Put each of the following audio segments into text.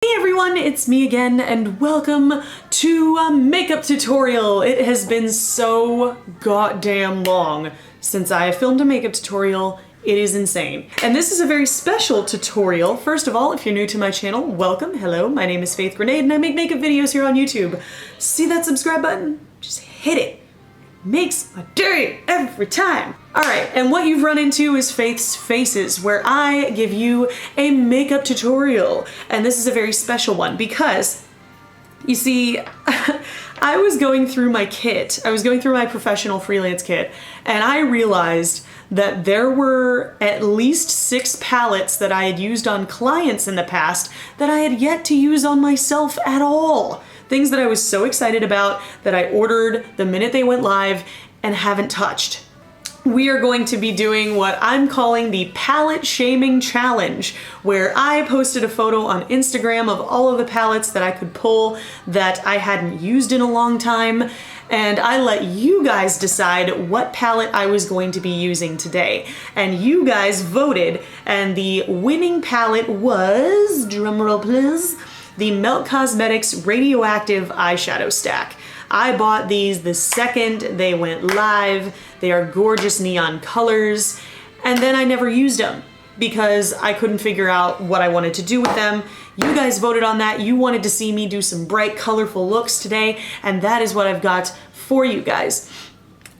Hey everyone, it's me again and welcome to a makeup tutorial. It has been so goddamn long since I have filmed a makeup tutorial. It is insane. And this is a very special tutorial. First of all, if you're new to my channel, welcome. Hello, my name is Faith Grenade and I make makeup videos here on YouTube. See that subscribe button? Just hit it. Makes my day every time. All right, and what you've run into is Faith's Faces, where I give you a makeup tutorial. And this is a very special one because, you see, I was going through my kit. I was going through my professional freelance kit, and I realized that there were at least 6 palettes that I had used on clients in the past that I had yet to use on myself at all. Things that I was so excited about that I ordered the minute they went live and haven't touched. We are going to be doing what I'm calling the palette shaming challenge, where I posted a photo on Instagram of all of the palettes that I could pull that I hadn't used in a long time, and I let you guys decide what palette I was going to be using today. And you guys voted, and the winning palette was, drumroll please, the Melt Cosmetics Radioactive Eyeshadow Stack. I bought these the second they went live. They are gorgeous neon colors, and then I never used them because I couldn't figure out what I wanted to do with them. You guys voted on that. You wanted to see me do some bright, colorful looks today, and that is what I've got for you guys.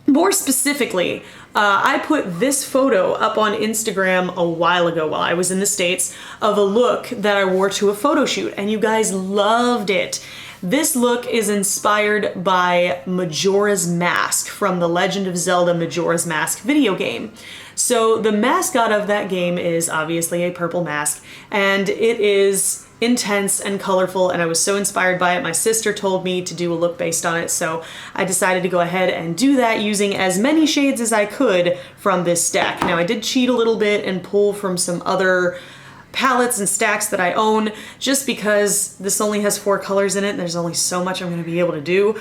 More specifically, I put this photo up on Instagram a while ago while I was in the States of a look that I wore to a photo shoot, and you guys loved it. This look is inspired by Majora's Mask from the Legend of Zelda Majora's Mask video game. So the mascot of that game is obviously a purple mask, and it is intense and colorful, and I was so inspired by it. My sister told me to do a look based on it, so I decided to go ahead and do that using as many shades as I could from this stack. Now I did cheat a little bit and pull from some other palettes and stacks that I own, just because this only has 4 colors in it and there's only so much I'm going to be able to do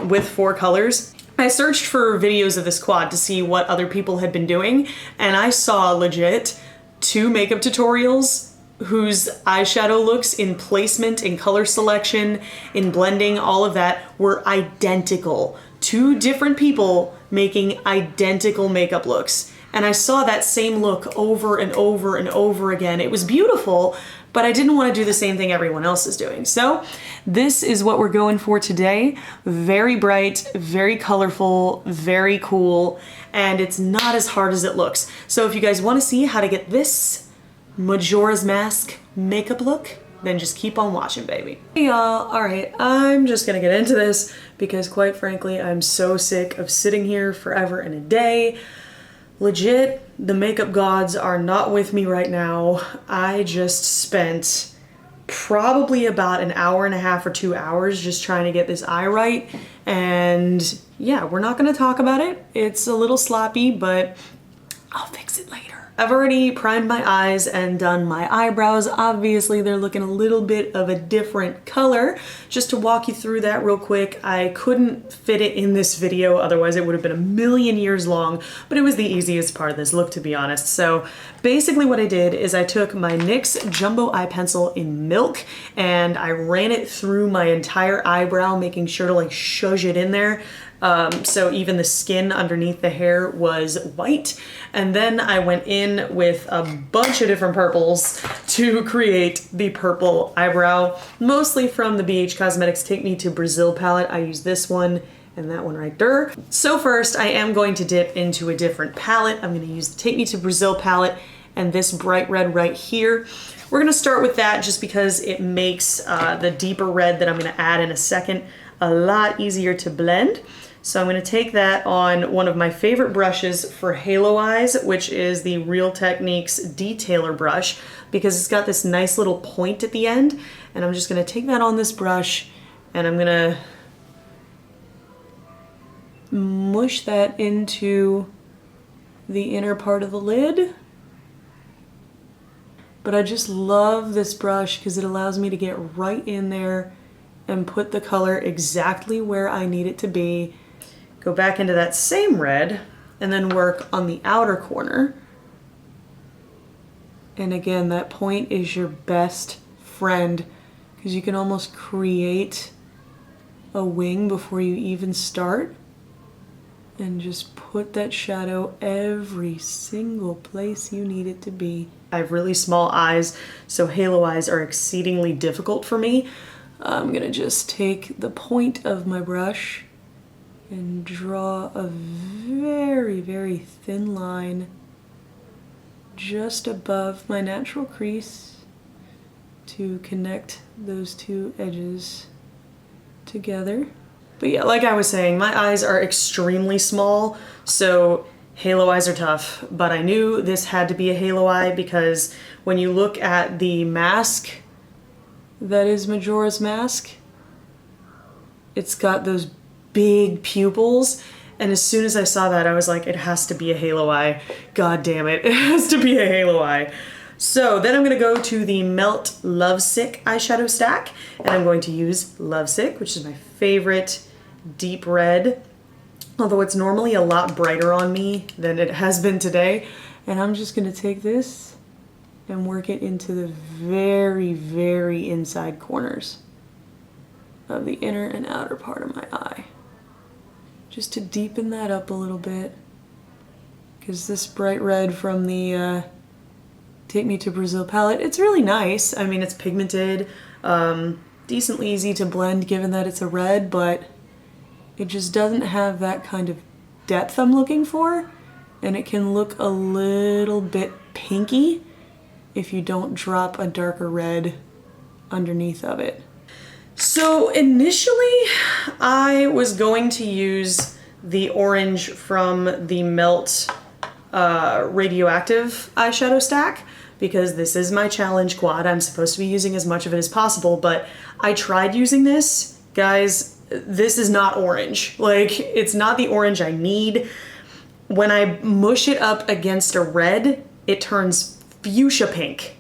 with 4 colors. I searched for videos of this quad to see what other people had been doing, and I saw legit 2 makeup tutorials whose eyeshadow looks in placement, in color selection, in blending, all of that were identical. 2 different people making identical makeup looks. And I saw that same look over and over and over again. It was beautiful, but I didn't want to do the same thing everyone else is doing. So this is what we're going for today. Very bright, very colorful, very cool, and it's not as hard as it looks. So if you guys want to see how to get this Majora's Mask makeup look, then just keep on watching, baby. Hey y'all, alright, I'm just gonna get into this because quite frankly, I'm so sick of sitting here forever and a day. Legit, the makeup gods are not with me right now. I just spent probably about an hour and a half or 2 hours just trying to get this eye right, and yeah, we're not gonna talk about it. It's a little sloppy, but I'll fix it later. I've already primed my eyes and done my eyebrows. Obviously, they're looking a little bit of a different color. Just to walk you through that real quick, I couldn't fit it in this video, otherwise it would have been a million years long, but it was the easiest part of this look, to be honest. So basically what I did is I took my NYX Jumbo Eye Pencil in Milk and I ran it through my entire eyebrow, making sure to like shush it in there. So even the skin underneath the hair was white. And then I went in with a bunch of different purples to create the purple eyebrow, mostly from the BH Cosmetics Take Me to Brazil palette. I use this one and that one right there. So first I am going to dip into a different palette. I'm going to use the Take Me to Brazil palette and this bright red right here. We're going to start with that just because it makes the deeper red that I'm going to add in a second a lot easier to blend. So I'm going to take that on one of my favorite brushes for halo eyes, which is the Real Techniques Detailer brush, because it's got this nice little point at the end. And I'm just going to take that on this brush and I'm going to mush that into the inner part of the lid. But I just love this brush because it allows me to get right in there and put the color exactly where I need it to be. Go back into that same red and then work on the outer corner. And again, that point is your best friend because you can almost create a wing before you even start. And just put that shadow every single place you need it to be. I have really small eyes, so halo eyes are exceedingly difficult for me. I'm gonna just take the point of my brush and draw a very, very thin line just above my natural crease to connect those two edges together. But yeah, like I was saying, my eyes are extremely small, so halo eyes are tough, but I knew this had to be a halo eye because when you look at the mask that is Majora's mask, it's got those big pupils, and as soon as I saw that, I was like, it has to be a halo eye. God damn it, it has to be a halo eye. So then I'm gonna go to the Melt Lovesick eyeshadow stack, and I'm going to use Lovesick, which is my favorite deep red, although it's normally a lot brighter on me than it has been today. And I'm just gonna take this and work it into the very, very inside corners of the inner and outer part of my eye, just to deepen that up a little bit, because this bright red from the Take Me to Brazil palette, it's really nice. I mean, it's pigmented, decently easy to blend given that it's a red, but it just doesn't have that kind of depth I'm looking for, and it can look a little bit pinky if you don't drop a darker red underneath of it. So initially I was going to use the orange from the Melt Radioactive eyeshadow stack, because this is my challenge quad. I'm supposed to be using as much of it as possible, but I tried using this. Guys, this is not orange. Like, it's not the orange I need. When I mush it up against a red, it turns fuchsia pink.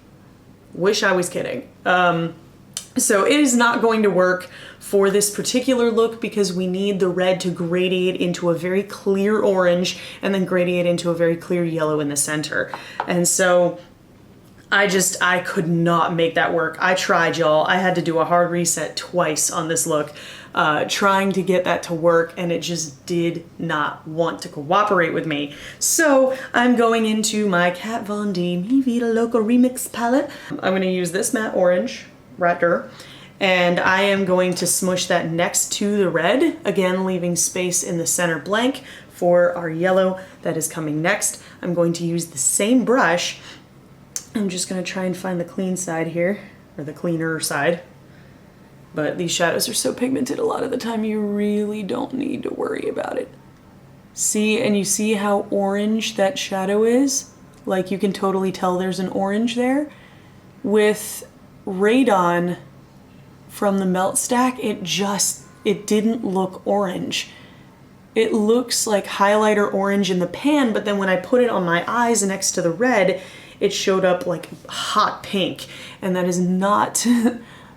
Wish I was kidding. So it is not going to work for this particular look because we need the red to gradiate into a very clear orange and then gradiate into a very clear yellow in the center. And so I could not make that work. I tried, y'all. I had to do a hard reset twice on this look, trying to get that to work, and it just did not want to cooperate with me. So I'm going into my Kat Von D Mi Vida Loco Remix palette. I'm gonna use this matte orange, Raptor, and I am going to smush that next to the red, again leaving space in the center blank for our yellow that is coming next. I'm going to use the same brush. I'm just gonna try and find the clean side here, or the cleaner side. But these shadows are so pigmented a lot of the time you really don't need to worry about it. See, and you see how orange that shadow is? Like, you can totally tell there's an orange there. With Radon from the Melt stack, it didn't look orange. It looks like highlighter orange in the pan, but then when I put it on my eyes next to the red, it showed up like hot pink, and that is not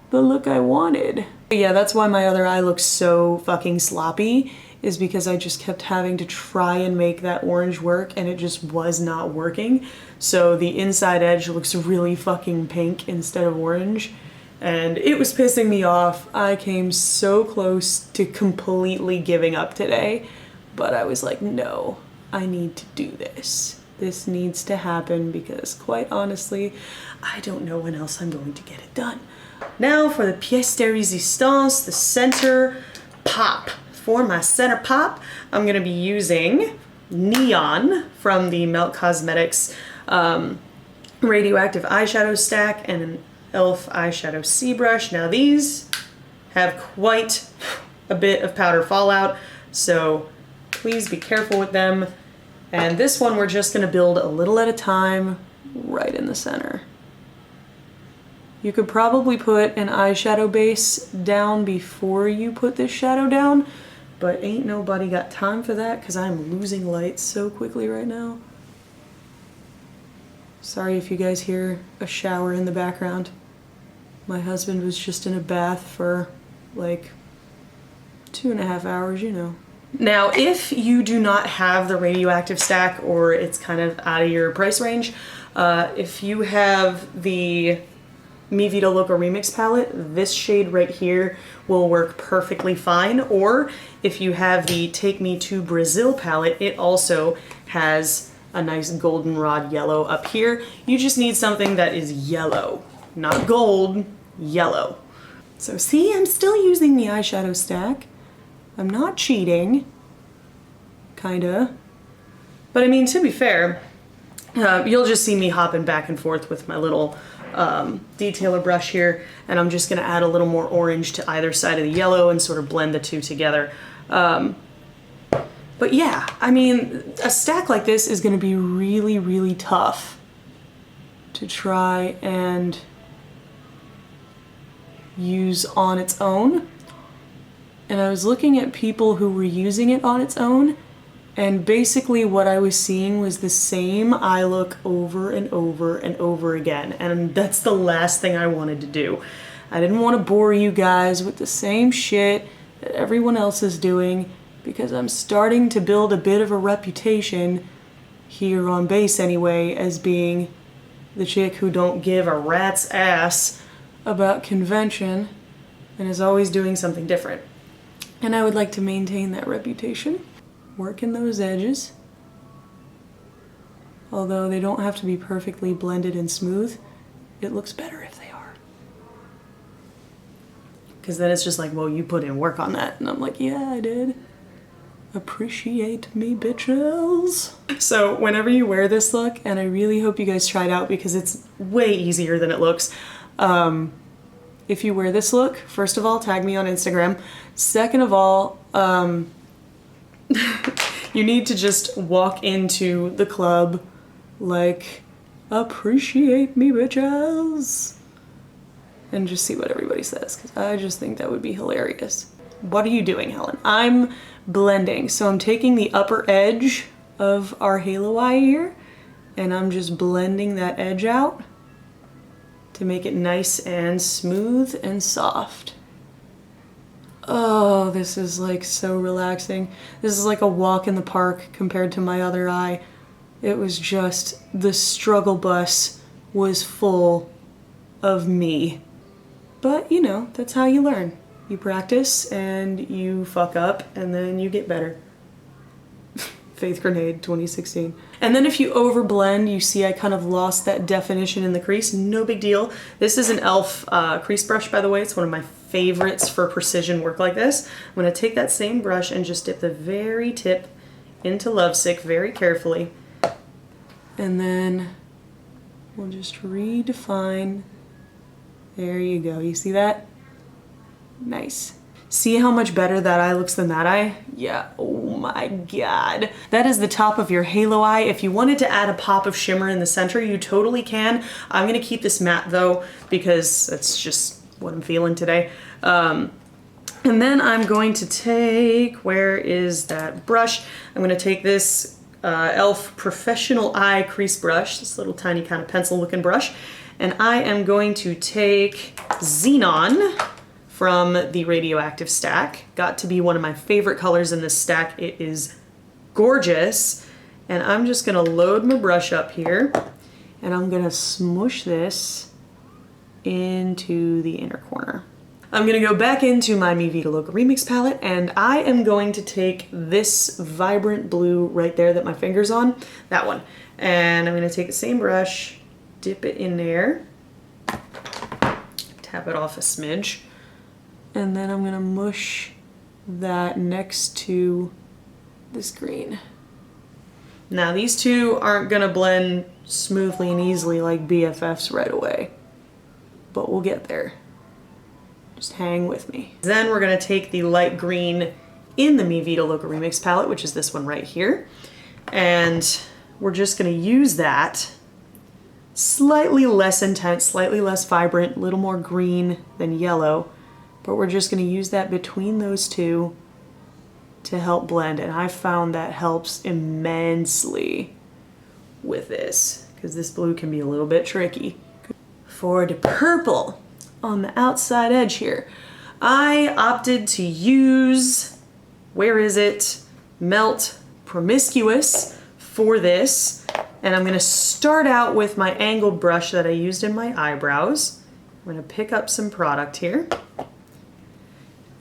the look I wanted. But yeah, that's why my other eye looks so fucking sloppy, is because I just kept having to try and make that orange work, and it just was not working. So the inside edge looks really fucking pink instead of orange, and it was pissing me off. I came so close to completely giving up today, but I was like, no, I need to do this. This needs to happen because, quite honestly, I don't know when else I'm going to get it done. Now for the pièce de résistance, the center pop. For my center pop, I'm gonna be using Neon from the Melt Cosmetics Radioactive eyeshadow stack and an e.l.f. eyeshadow C brush. Now these have quite a bit of powder fallout, so please be careful with them. And this one we're just gonna build a little at a time right in the center. You could probably put an eyeshadow base down before you put this shadow down, but ain't nobody got time for that because I'm losing light so quickly right now. Sorry if you guys hear a shower in the background. My husband was just in a bath for like 2.5 hours, you know. Now, if you do not have the radioactive stack or it's kind of out of your price range, if you have the Mi Vida Loca Remix palette, this shade right here will work perfectly fine. Or if you have the Take Me to Brazil palette, it also has a nice goldenrod yellow up here. You just need something that is yellow, not gold, yellow. So see, I'm still using the eyeshadow stack. I'm not cheating, kinda. But I mean, to be fair, you'll just see me hopping back and forth with my little detailer brush here, and I'm just gonna add a little more orange to either side of the yellow and sort of blend the two together. But yeah, I mean, a stack like this is gonna be really, really tough to try and use on its own. And I was looking at people who were using it on its own, and basically what I was seeing was the same eye look over and over and over again. And that's the last thing I wanted to do. I didn't want to bore you guys with the same shit that everyone else is doing, because I'm starting to build a bit of a reputation here on base anyway as being the chick who don't give a rat's ass about convention and is always doing something different. And I would like to maintain that reputation. Work in those edges. Although they don't have to be perfectly blended and smooth, it looks better if they are. Because then it's just like, well, you put in work on that. And I'm like, yeah, I did. Appreciate me, bitches. So whenever you wear this look, and I really hope you guys try it out because it's way easier than it looks. If you wear this look, first of all, tag me on Instagram. Second of all, you need to just walk into the club like, appreciate me, bitches. And just see what everybody says, because I just think that would be hilarious. What are you doing, Helen? I'm blending. So I'm taking the upper edge of our halo eye here, and I'm just blending that edge out to make it nice and smooth and soft. Oh, this is like so relaxing. This is like a walk in the park compared to my other eye. It was just, the struggle bus was full of me. But you know, that's how you learn. You practice and you fuck up and then you get better. Faith Grenade 2016. And then if you overblend, you see I kind of lost that definition in the crease. No big deal. This is an e.l.f. Crease brush, by the way. It's one of my favorites for precision work like this. I'm gonna take that same brush and just dip the very tip into Lovesick very carefully. And then we'll just redefine. There you go. You see that? Nice. See how much better that eye looks than that eye? Yeah, oh my god. That is the top of your halo eye. If you wanted to add a pop of shimmer in the center, you totally can. I'm gonna keep this matte though, because that's just what I'm feeling today. And then I'm going to take, where is that brush? I'm gonna take this e.l.f. Professional Eye Crease Brush, this little tiny kind of pencil looking brush, and I am going to take Xenon from the Radioactive stack. Got to be one of my favorite colors in this stack. It is gorgeous. And I'm just gonna load my brush up here and I'm gonna smush this into the inner corner. I'm gonna go back into my Mi Vida Loca Remix palette and I am going to take this vibrant blue right there that my finger's on, that one. And I'm gonna take the same brush, dip it in there, tap it off a smidge, and then I'm gonna mush that next to this green. Now these two aren't gonna blend smoothly and easily like BFFs right away, but we'll get there. Just hang with me. Then we're gonna take the light green in the Mi Vida Loca Remix palette, which is this one right here, and we're just gonna use that. Slightly less intense, slightly less vibrant, a little more green than yellow, but we're just gonna use that between those two to help blend, and I found that helps immensely with this, because this blue can be a little bit tricky. For the purple on the outside edge here, I opted to use, where is it? Melt Promiscuous for this, and I'm gonna start out with my angled brush that I used in my eyebrows, I'm gonna pick up some product here.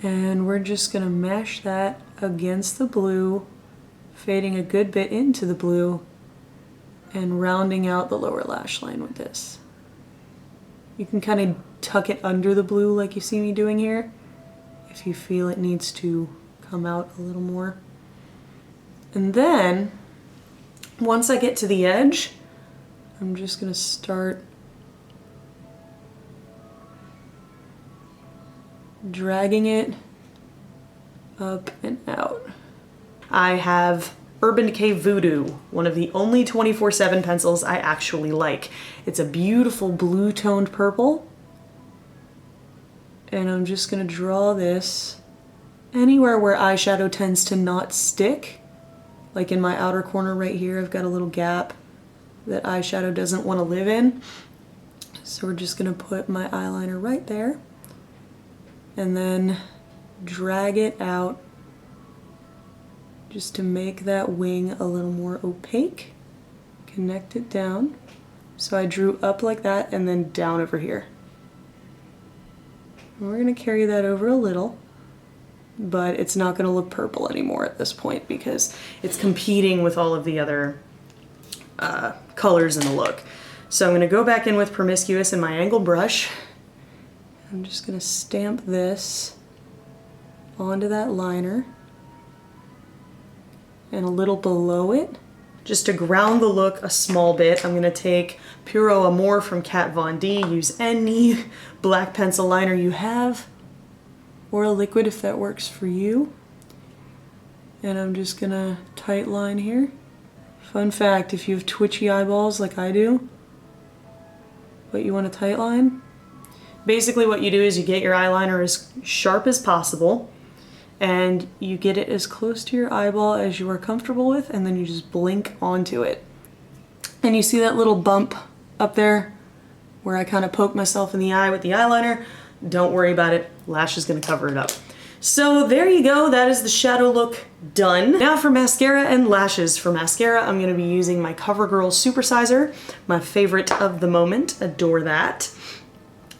And we're just gonna mesh that against the blue, fading a good bit into the blue, and rounding out the lower lash line with this. You can kind of tuck it under the blue like you see me doing here, if you feel it needs to come out a little more. And then, once I get to the edge, I'm just gonna start dragging it up and out. I have Urban Decay Voodoo, one of the only 24/7 pencils I actually like. It's a beautiful blue toned purple. And I'm just gonna draw this anywhere where eyeshadow tends to not stick. Like in my outer corner right here, I've got a little gap that eyeshadow doesn't want to live in. So we're just gonna put my eyeliner right there and then drag it out just to make that wing a little more opaque. Connect it down. So I drew up like that and then down over here. And we're gonna carry that over a little, but it's not gonna look purple anymore at this point because it's competing with all of the other colors in the look. So I'm gonna go back in with Promiscuous and my angled brush. I'm just gonna stamp this onto that liner and a little below it. Just to ground the look a small bit, I'm gonna take Puro Amore from Kat Von D. Use any black pencil liner you have, or a liquid if that works for you. And I'm just gonna tight line here. Fun fact, if you have twitchy eyeballs like I do, but you want a tight line, basically what you do is you get your eyeliner as sharp as possible, and you get it as close to your eyeball as you are comfortable with, and then you just blink onto it. And you see that little bump up there where I kind of poke myself in the eye with the eyeliner? Don't worry about it, lash is gonna cover it up. So there you go, that is the shadow look done. Now for mascara and lashes. For mascara, I'm gonna be using my CoverGirl Supersizer, my favorite of the moment, adore that.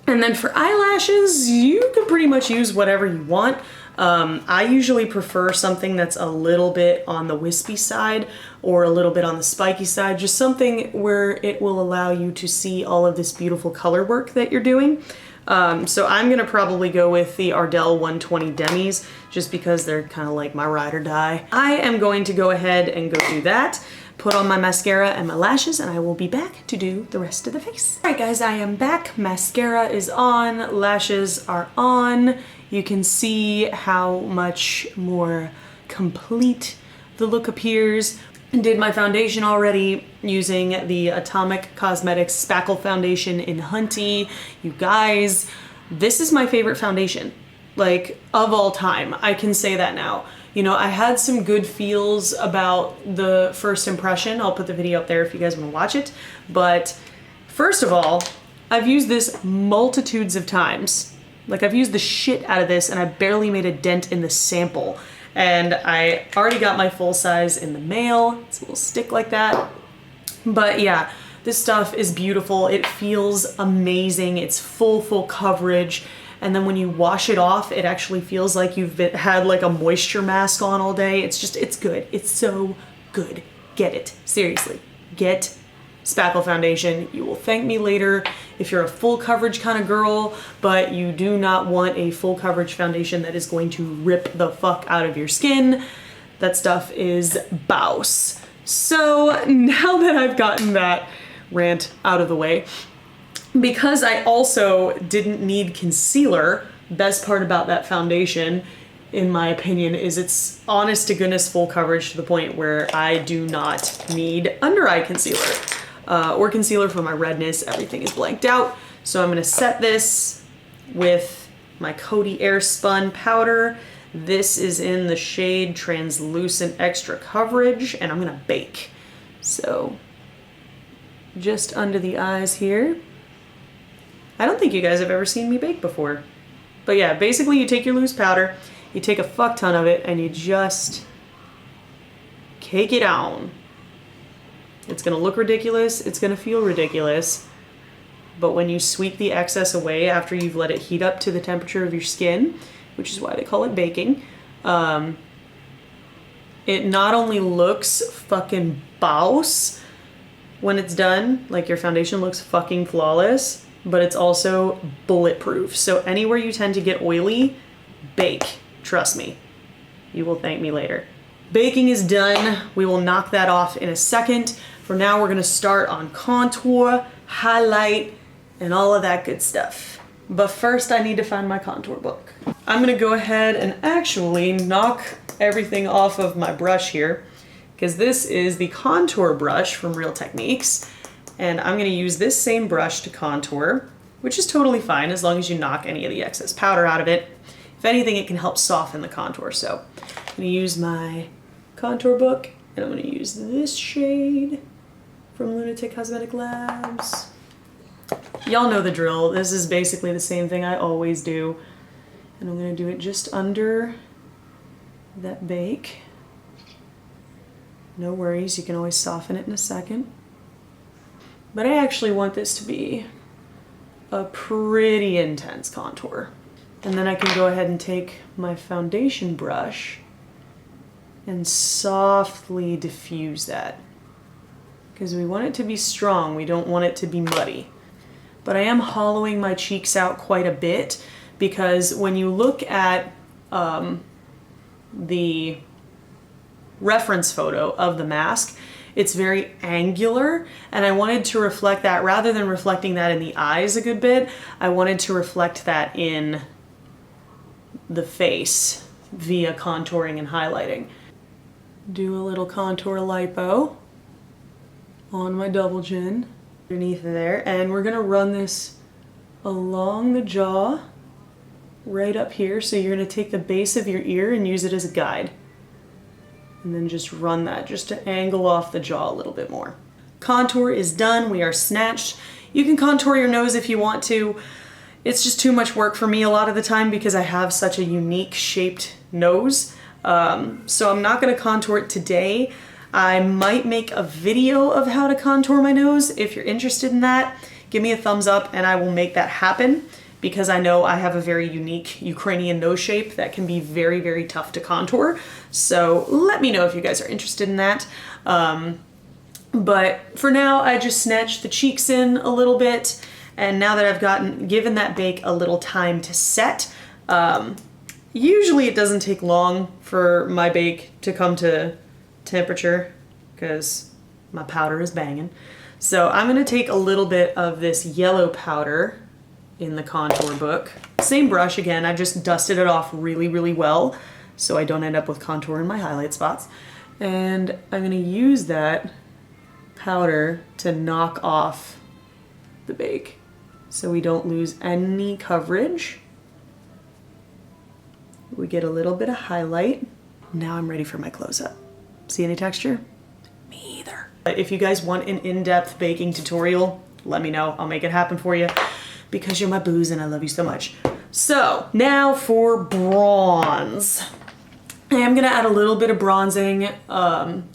And then for eyelashes, you can pretty much use whatever you want. I usually prefer something that's a little bit on the wispy side or a little bit on the spiky side, just something where it will allow you to see all of this beautiful color work that you're doing. So I'm gonna probably go with the Ardell 120 Demis just because they're kind of like my ride or die. I am going to go ahead and go do that, put on my mascara and my lashes, and I will be back to do the rest of the face. All right guys, I am back. Mascara is on, lashes are on. You can see how much more complete the look appears. Did my foundation already using the Atomic Cosmetics Spackle Foundation in Hunty. You guys, this is my favorite foundation, like of all time. I can say that now. You know, I had some good feels about the first impression. I'll put the video up there if you guys want to watch it. But first of all, I've used this multitudes of times. Like I've used the shit out of this and I barely made a dent in the sample. And I already got my full size in the mail. It's a little stick like that. But yeah, this stuff is beautiful. It feels amazing. It's full coverage. And then when you wash it off, it actually feels like you've had like a moisture mask on all day. It's just, it's good. It's so good. Get it. Seriously. Get Spackle Foundation. You will thank me later if you're a full coverage kind of girl, but you do not want a full coverage foundation that is going to rip the fuck out of your skin. That stuff is bouse. So now that I've gotten that rant out of the way, because I also didn't need concealer, best part about that foundation, in my opinion, is it's honest to goodness full coverage to the point where I do not need under eye concealer. Or concealer for my redness. Everything is blanked out. So I'm gonna set this with my Coty Airspun powder. This is in the shade Translucent Extra Coverage, and I'm gonna bake. So just under the eyes here. I don't think you guys have ever seen me bake before. But yeah, basically you take your loose powder, you take a fuck ton of it, and you just cake it on. It's gonna look ridiculous, it's gonna feel ridiculous, but when you sweep the excess away after you've let it heat up to the temperature of your skin, which is why they call it baking, it not only looks fucking boss when it's done, like your foundation looks fucking flawless, but it's also bulletproof. So anywhere you tend to get oily, bake. Trust me. You will thank me later. Baking is done. We will knock that off in a second. For now, we're gonna start on contour, highlight, and all of that good stuff. But first, I need to find my contour book. I'm gonna go ahead and actually knock everything off of my brush here, because this is the contour brush from Real Techniques, and I'm gonna use this same brush to contour, which is totally fine as long as you knock any of the excess powder out of it. If anything, it can help soften the contour. So I'm gonna use my contour book, and I'm gonna use this shade from Lunatic Cosmetic Labs. Y'all know the drill. This is basically the same thing I always do. And I'm gonna do it just under that bake. No worries, you can always soften it in a second. But I actually want this to be a pretty intense contour. And then I can go ahead and take my foundation brush and softly diffuse that. Because we want it to be strong, we don't want it to be muddy. But I am hollowing my cheeks out quite a bit, because when you look at the reference photo of the mask, it's very angular, and I wanted to reflect that. Rather than reflecting that in the eyes a good bit, I wanted to reflect that in the face via contouring and highlighting. Do a little contour lipo on my double chin underneath there, and we're gonna run this along the jaw right up here. So you're gonna take the base of your ear and use it as a guide, and then just run that just to angle off the jaw a little bit more. Contour is done. We are snatched. You can contour your nose if you want to. It's just too much work for me a lot of the time because I have such a unique shaped nose. So I'm not gonna contour it today. I might make a video of how to contour my nose. If you're interested in that, give me a thumbs up and I will make that happen, because I know I have a very unique Ukrainian nose shape that can be very, very tough to contour. So let me know if you guys are interested in that. But for now, I just snatched the cheeks in a little bit. And now that I've given that bake a little time to set, usually it doesn't take long for my bake to come to temperature because my powder is banging. So I'm gonna take a little bit of this yellow powder in the contour book. Same brush again, I just dusted it off really, really well so I don't end up with contour in my highlight spots. And I'm gonna use that powder to knock off the bake so we don't lose any coverage. We get a little bit of highlight. Now I'm ready for my close-up. See any texture? Me either. If you guys want an in-depth baking tutorial, let me know. I'll make it happen for you because you're my booze and I love you so much. So now for bronze. I am gonna add a little bit of bronzing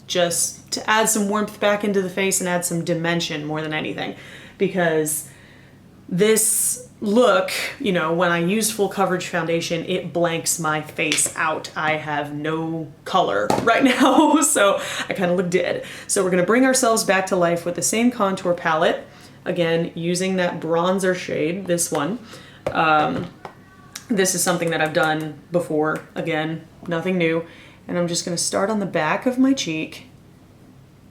just to add some warmth back into the face and add some dimension more than anything, because this look, you know, when I use full coverage foundation, it blanks my face out. I have no color right now, so I kind of look dead. So we're gonna bring ourselves back to life with the same contour palette. Again, using that bronzer shade, this one. This is something that I've done before. Again, nothing new. And I'm just gonna start on the back of my cheek.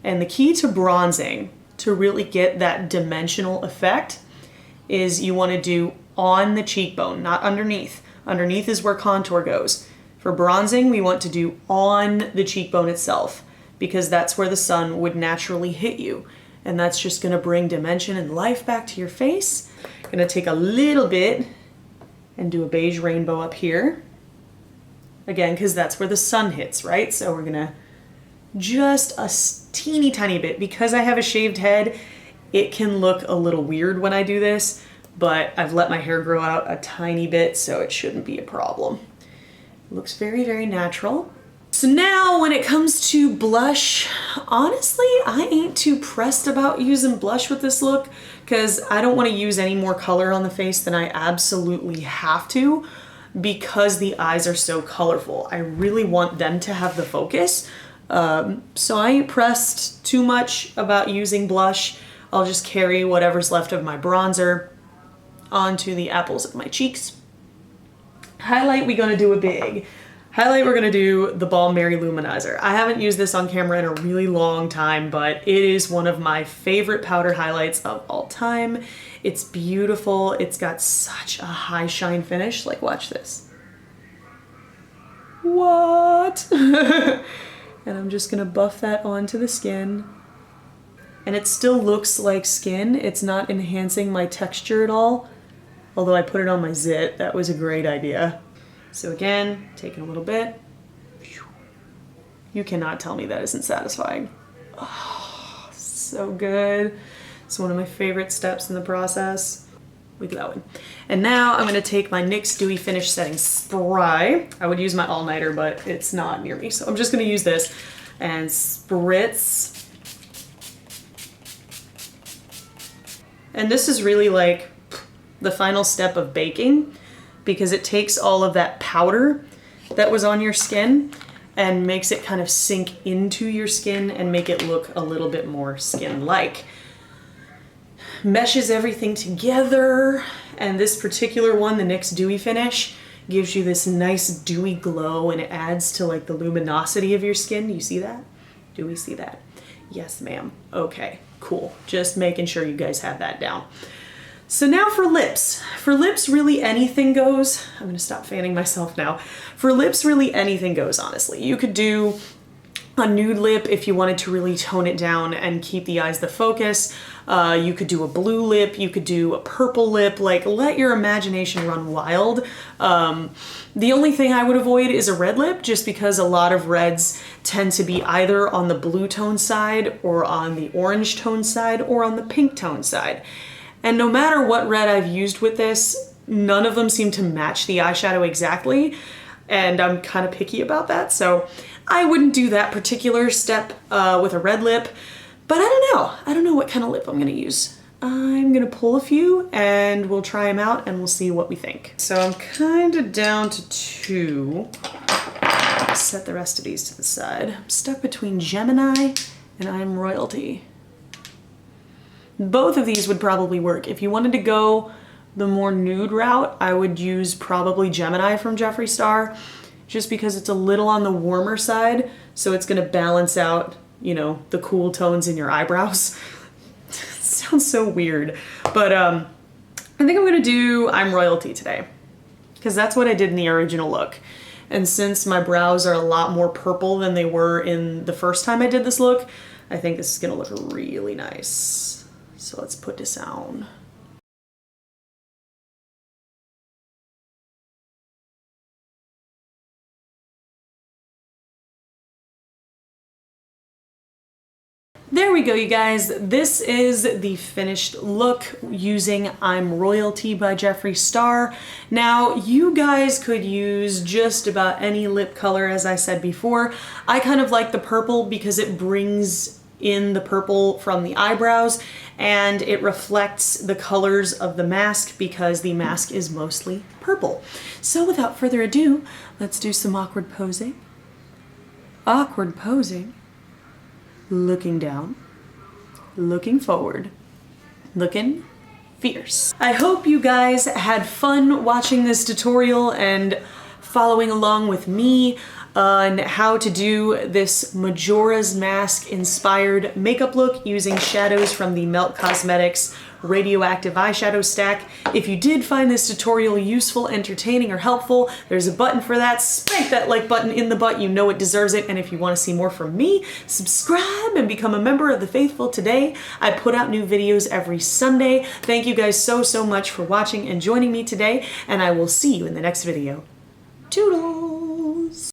And the key to bronzing, to really get that dimensional effect, is you want to do on the cheekbone, not underneath. Underneath is where contour goes. For bronzing, we want to do on the cheekbone itself, because that's where the sun would naturally hit you. And that's just gonna bring dimension and life back to your face. Gonna take a little bit and do a beige rainbow up here. Again, because that's where the sun hits, right? So we're gonna just a teeny tiny bit. Because I have a shaved head, it can look a little weird when I do this, but I've let my hair grow out a tiny bit, so it shouldn't be a problem. It looks very, very natural. So now when it comes to blush, honestly, I ain't too pressed about using blush with this look because I don't want to use any more color on the face than I absolutely have to because the eyes are so colorful. I really want them to have the focus. So I ain't pressed too much about using blush. I'll just carry whatever's left of my bronzer onto the apples of my cheeks. Highlight, we're gonna do a big. Highlight, we're gonna do the Balm Berry Luminizer. I haven't used this on camera in a really long time, but it is one of my favorite powder highlights of all time. It's beautiful. It's got such a high shine finish. Like, watch this. What? And I'm just gonna buff that onto the skin. And it still looks like skin. It's not enhancing my texture at all. Although I put it on my zit, that was a great idea. So again, taking a little bit. You cannot tell me that isn't satisfying. Oh, so good. It's one of my favorite steps in the process. Look at that one. And now I'm gonna take my NYX Dewy Finish Setting Spray. I would use my all-nighter, but it's not near me. So I'm just gonna use this and spritz. And this is really like the final step of baking because it takes all of that powder that was on your skin and makes it kind of sink into your skin and make it look a little bit more skin-like. Meshes everything together, and this particular one, the NYX Dewy Finish, gives you this nice dewy glow and it adds to like the luminosity of your skin. Do you see that? Do we see that? Yes, ma'am. Okay, cool. Just making sure you guys have that down. So now for lips. For lips, really anything goes. I'm gonna stop fanning myself now. For lips, really anything goes, honestly. You could do a nude lip if you wanted to really tone it down and keep the eyes the focus. You could do a blue lip, you could do a purple lip, like let your imagination run wild. The only thing I would avoid is a red lip just because a lot of reds tend to be either on the blue tone side or on the orange tone side or on the pink tone side. And no matter what red I've used with this, none of them seem to match the eyeshadow exactly. And I'm kind of picky about that, so I wouldn't do that particular step with a red lip. But I don't know. I don't know what kind of lip I'm gonna use. I'm gonna pull a few and we'll try them out and we'll see what we think. So I'm kind of down to 2. Set the rest of these to the side. I'm stuck between Gemini and I'm Royalty. Both of these would probably work. If you wanted to go the more nude route, I would use probably Gemini from Jeffree Star, just because it's a little on the warmer side, so it's gonna balance out, you know, the cool tones in your eyebrows. Sounds so weird, but I think I'm gonna do I'm Royalty today, because that's what I did in the original look. And since my brows are a lot more purple than they were in the first time I did this look, I think this is gonna look really nice. So let's put this on. There we go, you guys. This is the finished look using I'm Royalty by Jeffree Star. Now, you guys could use just about any lip color, as I said before. I kind of like the purple because it brings in the purple from the eyebrows and it reflects the colors of the mask because the mask is mostly purple. So without further ado, let's do some awkward posing. Awkward posing. Looking down, looking forward, looking fierce. I hope you guys had fun watching this tutorial and following along with me on how to do this Majora's Mask inspired makeup look using shadows from the Melt Cosmetics Radioactive Eyeshadow Stack. If you did find this tutorial useful, entertaining, or helpful, there's a button for that. Spank that like button in the butt, you know it deserves it. And if you want to see more from me, subscribe and become a member of the faithful today. I put out new videos every Sunday. Thank you guys so much for watching and joining me today, and I will see you in the next video. Toodles!